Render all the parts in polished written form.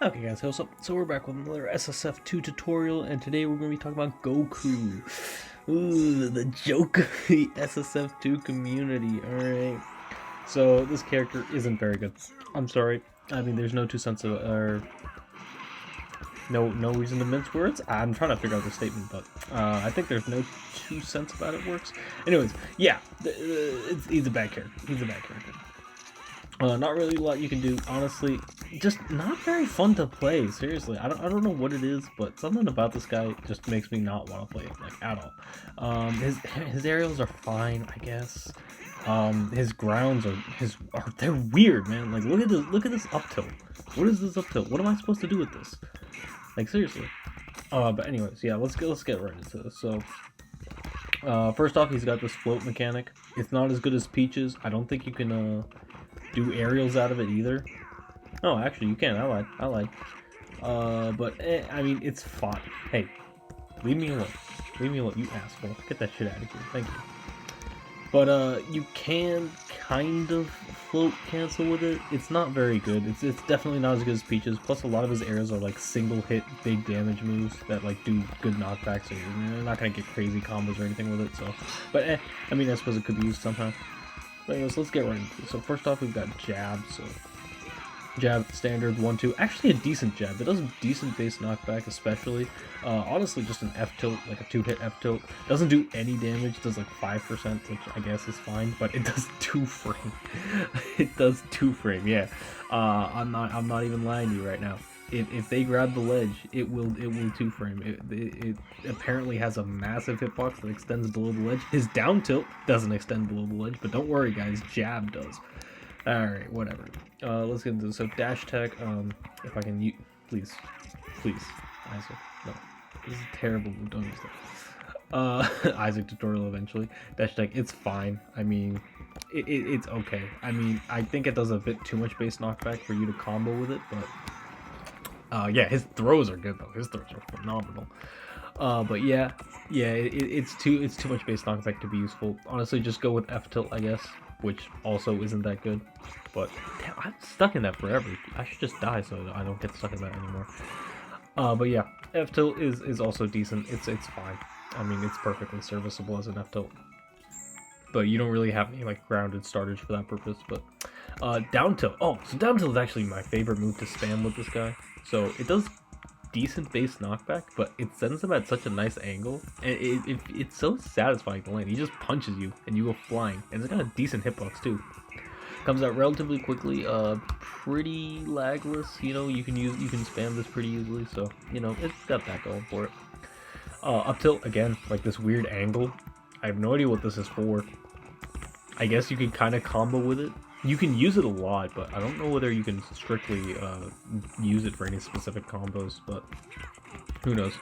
Okay guys, what's up? So we're back with another SSF2 tutorial, and today we're going to be talking about Goku. Ooh, the joke of the SSF2 community, alright. So this character isn't very good. I'm sorry. I mean, there's no two cents of, or no reason to mince words. I'm trying to figure out the statement, but I think there's no 2 cents about it works. Anyways, yeah, he's a bad character. He's a bad character. Not really a lot you can do, honestly. Just not very fun to play. Seriously, I don't know what it is, but something about this guy just makes me not want to play it, like, at all. His aerials are fine, I guess. His grounds are they're weird, man. Like, look at this up tilt. What is this up tilt? What am I supposed to do with this? Like, seriously. But anyways, yeah, let's get right into this. So, first off, he's got this float mechanic. It's not as good as Peach's. I don't think you can do aerials out of it either. Oh, actually, you can. I lied. I mean, it's fine. Hey, leave me alone. Leave me alone, you asshole. Get that shit out of here. Thank you. But, you can kind of float cancel with it. It's not very good. It's definitely not as good as Peach's. Plus, a lot of his aerials are, like, single-hit, big damage moves that, like, do good knockbacks. So you're not gonna get crazy combos or anything with it, so. But, I mean, I suppose it could be used somehow. But anyways, let's get right into it. So first off, we've got jab. So jab, standard, 1-2. Actually a decent jab. It does decent base knockback, especially. Honestly, just an F tilt, like a 2-hit F tilt. Doesn't do any damage. Does like 5%, which I guess is fine. But it does 2 frame. It does 2 frame. Yeah. I'm not even lying to you right now. If they grab the ledge, it will 2 frame. It apparently has a massive hitbox that extends below the ledge. His down tilt doesn't extend below the ledge, but don't worry, guys, jab does. All right, whatever. Let's get into this. So dash tech. If I can, please, Isaac. No, this is terrible. Don't use that. Isaac tutorial eventually. Dash tech. It's fine. I mean, it's okay. I mean, I think it does a bit too much base knockback for you to combo with it, but. Yeah, his throws are good though. His throws are phenomenal. But yeah, it's too much base knockback to be useful. Honestly, just go with F tilt, I guess, which also isn't that good. But damn, I'm stuck in that forever. I should just die so I don't get stuck in that anymore. But yeah, F tilt is also decent. It's fine. I mean, it's perfectly serviceable as an F tilt. But you don't really have any like grounded starters for that purpose. But down tilt. Oh, so down tilt is actually my favorite move to spam with this guy. So it does decent base knockback, but it sends him at such a nice angle, and it's so satisfying to land. He just punches you, and you go flying, and it's got a decent hitbox too. Comes out relatively quickly, pretty lagless. You know, you can spam this pretty easily, so you know it's got that going for it. Up tilt again, like this weird angle. I have no idea what this is for. I guess you could kind of combo with it. You can use it a lot, but I don't know whether you can strictly use it for any specific combos, but who knows.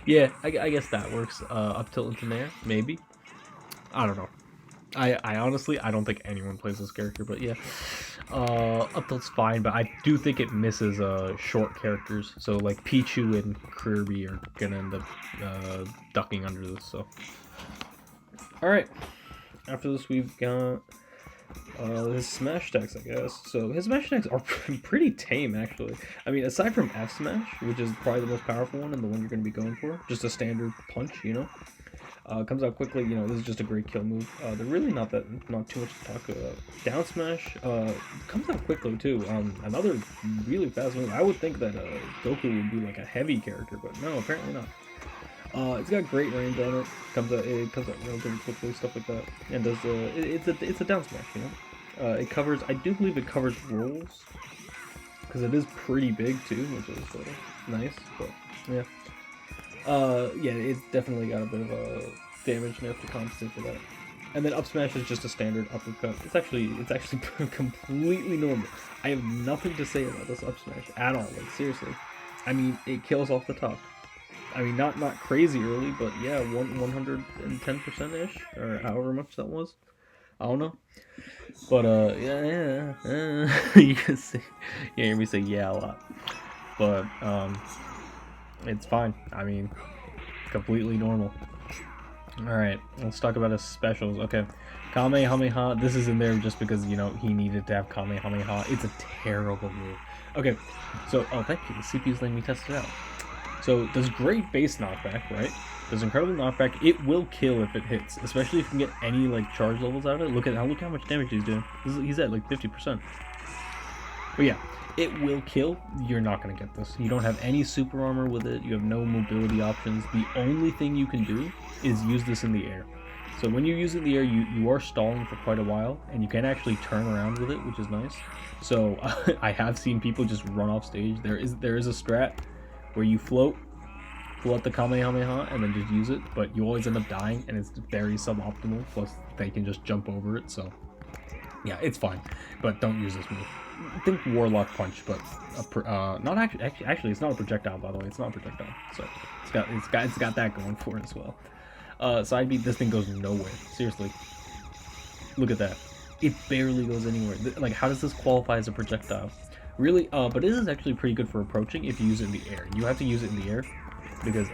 Yeah, I guess that works. Up tilt into Nair, maybe. I don't know. I honestly, I don't think anyone plays this character, but yeah. Up tilt's fine, but I do think it misses short characters. So like Pichu and Kirby are gonna end up ducking under this, so. Alright. After this we've got his smash attacks, I guess. So his smash attacks are pretty tame, actually. I mean, aside from F smash, which is probably the most powerful one and the one you're going to be going for, just a standard punch, you know. Comes out quickly, you know. This is just a great kill move. They're really not too much to talk about. Down smash comes out quickly too. Another really fast move. I would think that Goku would be like a heavy character, but no, apparently not. It's got great range on it. It comes out relatively quickly, stuff like that. And does it's a down smash, you know. It covers. I do believe it covers rolls because it is pretty big too, which is nice. But yeah, yeah, it's definitely got a bit of a damage nerf to compensate for that. And then up smash is just a standard uppercut. It's actually completely normal. I have nothing to say about this up smash at all. Like seriously, I mean it kills off the top. I mean, not crazy early, but yeah, 110%-ish, or however much that was. I don't know. But, yeah, you can see, you hear me say yeah a lot. But, it's fine. I mean, completely normal. Alright, let's talk about his specials. Okay, Kamehameha, this is in there just because, you know, he needed to have Kamehameha. It's a terrible move. Okay, so, oh, thank you, the CPU's letting me test it out. So, does great base knockback, right? Does incredible knockback. It will kill if it hits, especially if you can get any, like, charge levels out of it. Look how much damage he's doing. He's at, like, 50%. But yeah, it will kill. You're not going to get this. You don't have any super armor with it. You have no mobility options. The only thing you can do is use this in the air. So when you use it in the air, you are stalling for quite a while, and you can actually turn around with it, which is nice. So I have seen people just run off stage. There is a strat where you float, pull out the Kamehameha, and then just use it, but you always end up dying, and it's very suboptimal. Plus, they can just jump over it, so yeah, it's fine. But don't use this move. Think Warlock Punch, but not actually it's not a projectile, by the way. It's not a projectile, so it's got that going for it as well. Side beat, this thing goes nowhere. Seriously, look at that. It barely goes anywhere. Like, how does this qualify as a projectile? Really? But it is actually pretty good for approaching if you use it in the air. You have to use it in the air because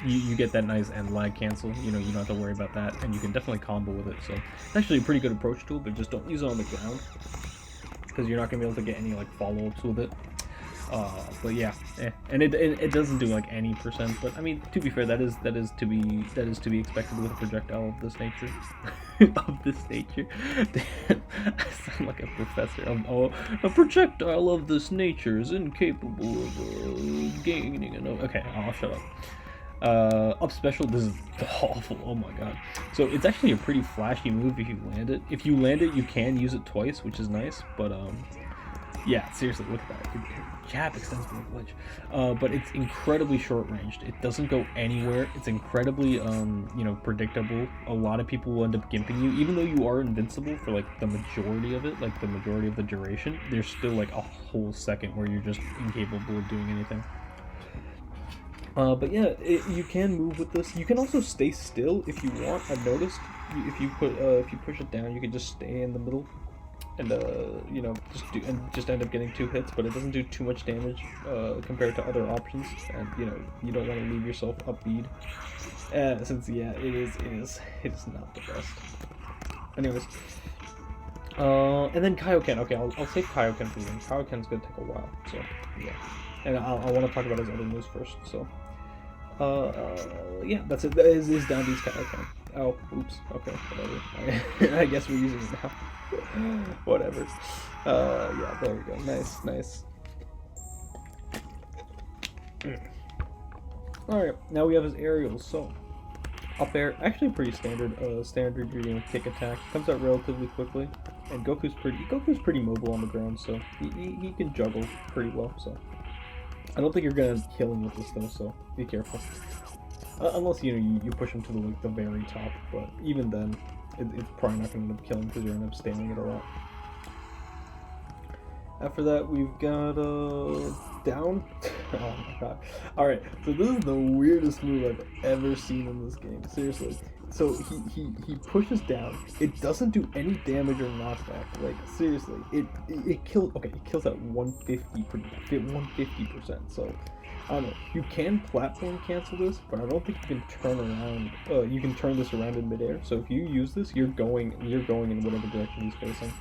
you get that nice and lag cancel. You know, you don't have to worry about that, and you can definitely combo with it. So it's actually a pretty good approach tool, but just don't use it on the ground, because you're not gonna be able to get any like follow-ups with it. But yeah, and it doesn't do like any percent. But I mean, to be fair, that is to be expected with a projectile of this nature. Of this nature, I sound like a professor. A projectile of this nature is incapable of gaining an. Okay, I'll shut up. Up special, this is awful. Oh my god. So it's actually a pretty flashy move if you land it. If you land it, you can use it twice, which is nice. But yeah, seriously, look at that. Jab extends beyond glitch. But it's incredibly short ranged. It doesn't go anywhere. It's incredibly you know, predictable. A lot of people will end up gimping you, even though you are invincible for like the majority of it, like the majority of the duration. There's still like a whole second where you're just incapable of doing anything. But yeah, you can move with this. You can also stay still if you want. I've noticed if you push it down, you can just stay in the middle, and you know, just end up getting 2 hits. But it doesn't do too much damage compared to other options, and you know, you don't want to leave yourself upbeat. Since yeah, it is not the best. Anyways, and then Kaioken. Okay, I'll save Kaioken for you. Kaioken's gonna take a while, so yeah. And I want to talk about his other moves first. So, yeah, that's it. That is down these Kaioken. Oh, oops. Okay, whatever. I guess we're using it now. Whatever. Yeah, there we go. Nice. Alright, now we have his aerials. So, up air, actually pretty standard reading with kick attack. Comes out relatively quickly, and Goku's pretty mobile on the ground, so he can juggle pretty well. So, I don't think you're gonna kill him with this though, so be careful. Unless you push him to the very top, but even then, it's probably not gonna end up killing because you're gonna end up standing it a lot. After that, we've got down. Oh my god! All right, so this is the weirdest move I've ever seen in this game. Seriously. So he pushes down. It doesn't do any damage or knockback. Like seriously, it kills. Okay, it kills at 150%. So I don't know. You can platform cancel this, but I don't think you can turn around. You can turn this around in midair. So if you use this, you're going in whatever direction he's facing.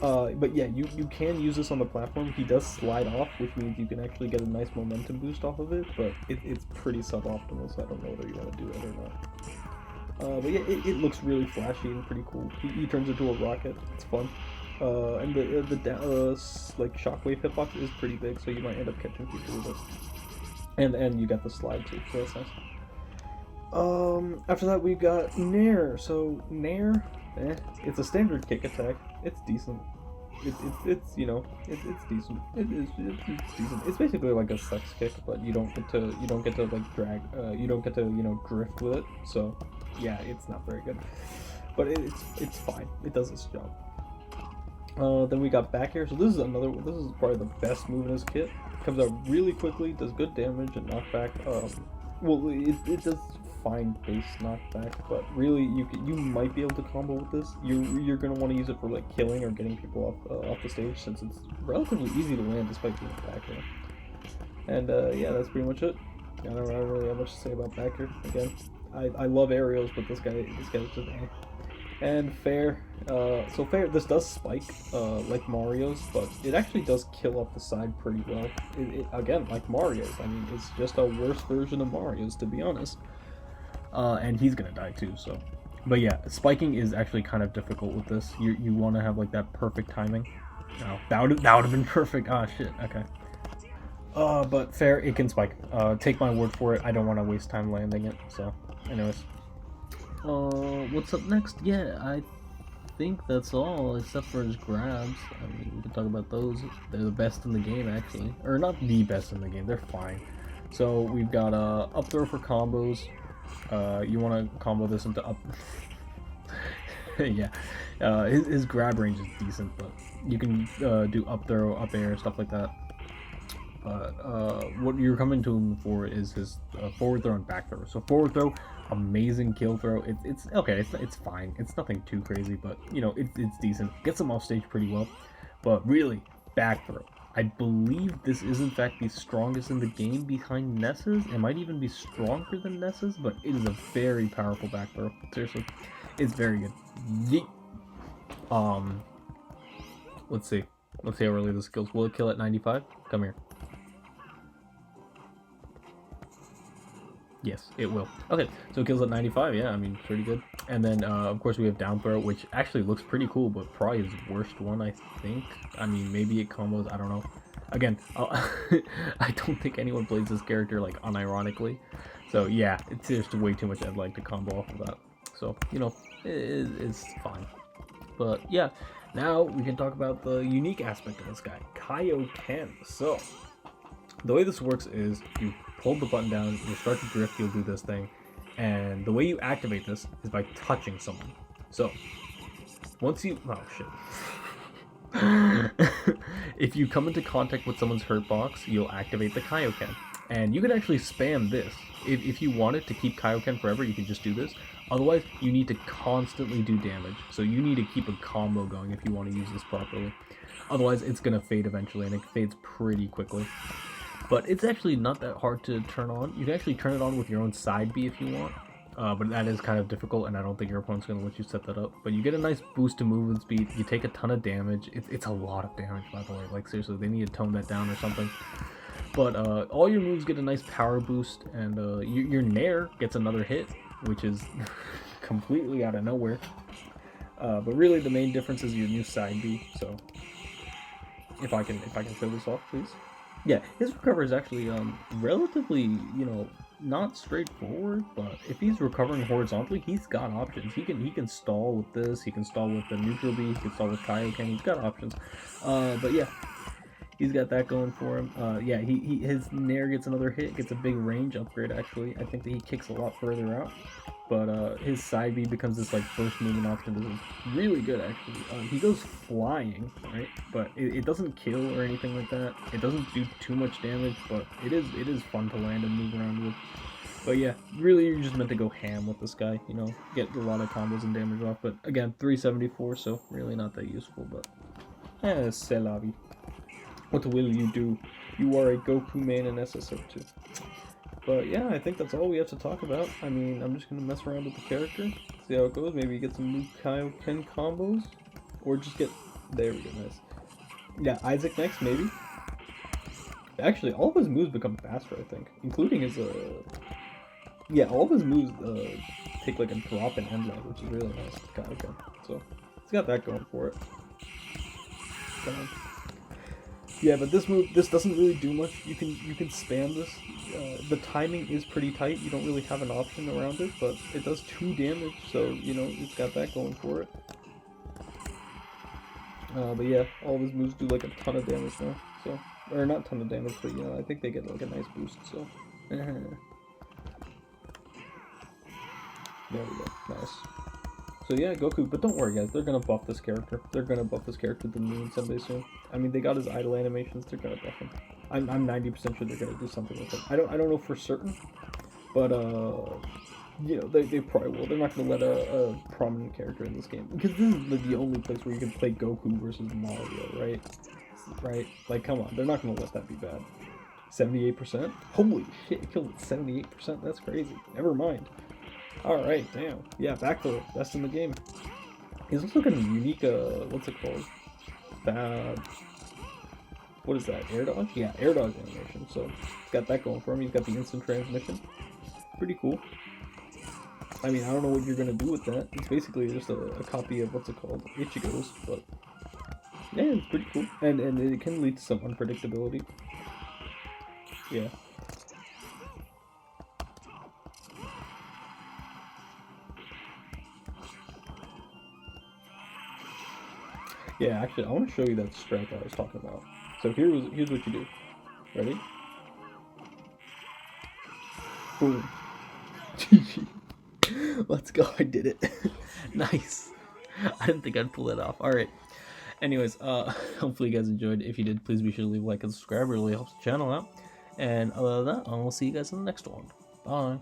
But yeah, you can use this on the platform. He does slide off, which means you can actually get a nice momentum boost off of it. But it's pretty suboptimal, so I don't know whether you want to do it or not. But yeah, it looks really flashy and pretty cool. He turns into a rocket. It's fun. And the like shockwave hitbox is pretty big, so you might end up catching people with it. And you got the slide too, so that's nice. After that we got Nair. So Nair, it's a standard kick attack. It's decent. It's you know, it's decent. It's decent. It's basically like a sex kick, but you don't get to like drag. You don't get to drift with it. So yeah, it's not very good, but it's fine. It does its job. Then we got back here. So this is another one. This is probably the best move in his kit. Comes out really quickly, does good damage and knockback. Well, it does fine base knockback, but really you might be able to combo with this. You're gonna want to use it for like killing or getting people off the stage, since it's relatively easy to land despite being back here. And yeah, that's pretty much it. I don't really have much to say about back here again. I love aerials, but this guy's just and fair. So fair. This does spike like Mario's, but it actually does kill off the side pretty well. Again, like Mario's. I mean, it's just a worse version of Mario's, to be honest. And he's gonna die too. So, but yeah, spiking is actually kind of difficult with this. You want to have like that perfect timing. No, that would have been perfect. Ah, shit. Okay. But fair, it can spike. Take my word for it. I don't want to waste time landing it. So, anyways. What's up next? Yeah, I think that's all, except for his grabs. I mean, we can talk about those. They're the best in the game, actually. Or not the best in the game, they're fine. So, we've got up throw for combos. You want to combo this into up... yeah. His grab range is decent, but you can do up throw, up air, stuff like that. What you're coming to him for is his forward throw and back throw. So forward throw, amazing kill throw. It's okay. It's fine. It's nothing too crazy, but you know it's decent. Gets him off stage pretty well. But really, back throw. I believe this is in fact the strongest in the game behind Ness's. It might even be stronger than Ness's, but it is a very powerful back throw. Seriously, it's very good. Yeet. Let's see. Let's see how early this kills. Will it kill at 95? Come here. Yes, it will. Okay, so it kills at 95, yeah, I mean, pretty good. And then, of course, we have down throw, which actually looks pretty cool, but probably his worst one, I think. I mean, maybe it combos, I don't know. Again, I don't think anyone plays this character, like, unironically. So, yeah, it's just way too much I'd like to combo off of that. So, you know, it's fine. But, yeah, now we can talk about the unique aspect of this guy, Kaioken. So, the way this works is you hold the button down, you start to drift, you'll do this thing, and the way you activate this is by touching someone. So, once you... oh, shit. If you come into contact with someone's hurt box, you'll activate the Kaioken. And you can actually spam this. If you wanted to keep Kaioken forever, you can just do this. Otherwise, you need to constantly do damage. So you need to keep a combo going if you want to use this properly. Otherwise, it's going to fade eventually, and it fades pretty quickly. But it's actually not that hard to turn on. You can actually turn it on with your own side B if you want. But that is kind of difficult, and I don't think your opponent's going to let you set that up. But you get a nice boost to movement speed. You take a ton of damage. It's a lot of damage, by the way. Like, seriously, they need to tone that down or something. But all your moves get a nice power boost, and your Nair gets another hit, which is completely out of nowhere. But really, the main difference is your new side B. So, if I can show this off, please. Yeah, his recovery is actually relatively, you know, not straightforward, but if he's recovering horizontally, he's got options. He can stall with this, he can stall with the neutral B, he can stall with Kaioken, he's got options. But yeah, he's got that going for him. Yeah, his Nair gets another hit, gets a big range upgrade actually. I think that he kicks a lot further out. But his side B becomes this like first movement option. This is really good actually. He goes flying, right? But it doesn't kill or anything like that. It doesn't do too much damage, but it is fun to land and move around with. But yeah, really you're just meant to go ham with this guy, you know, get a lot of combos and damage off. But again, 374, so really not that useful, but c'est la vie. What will you do? You are a Goku main in SSF2. But yeah, I think that's all we have to talk about. I mean, I'm just going to mess around with the character, see how it goes. Maybe get some new Kaioken combos, or just get... there we go, nice. Yeah, Isaac next, maybe. Actually, all of his moves become faster, I think. Including his, yeah, all of his moves take like a drop in end lag, which is really nice with Kaioken. So, he's got that going for it. Yeah, but this move, this doesn't really do much. You can spam this. The timing is pretty tight. You don't really have an option around it, but it does 2 damage, so you know it's got that going for it. But yeah, all of his moves do like a ton of damage now. So, or not ton of damage, but you know I think they get like a nice boost. So, there we go, nice. So yeah, Goku, but don't worry guys, they're gonna buff this character. They're gonna buff this character to the moon someday soon. I mean, they got his idle animations, they're gonna buff him. I'm 90% sure they're gonna do something with him. I don't know for certain, but you know, they probably will. They're not gonna let a prominent character in this game, because this is like the only place where you can play Goku versus Mario, right? Right? Like, come on, they're not gonna let that be bad. 78%? Holy shit, it killed at 78%, that's crazy. Never mind. Alright, damn. Yeah, back to best in the game. He's also got a unique, what's it called? What is that, air dodge? Yeah, air dodge animation, so he's got that going for him. He's got the instant transmission. Pretty cool. I mean, I don't know what you're gonna do with that. It's basically just a copy of what's it called, Ichigo's, but yeah, it's pretty cool. And it can lead to some unpredictability. Yeah. Yeah, actually, I want to show you that strat that I was talking about. So here's what you do. Ready? Boom. GG. Let's go, I did it. Nice. I didn't think I'd pull it off. Alright. Anyways, hopefully you guys enjoyed. If you did, please be sure to leave a like and subscribe. It really helps the channel out. And other than that, I will see you guys in the next one. Bye.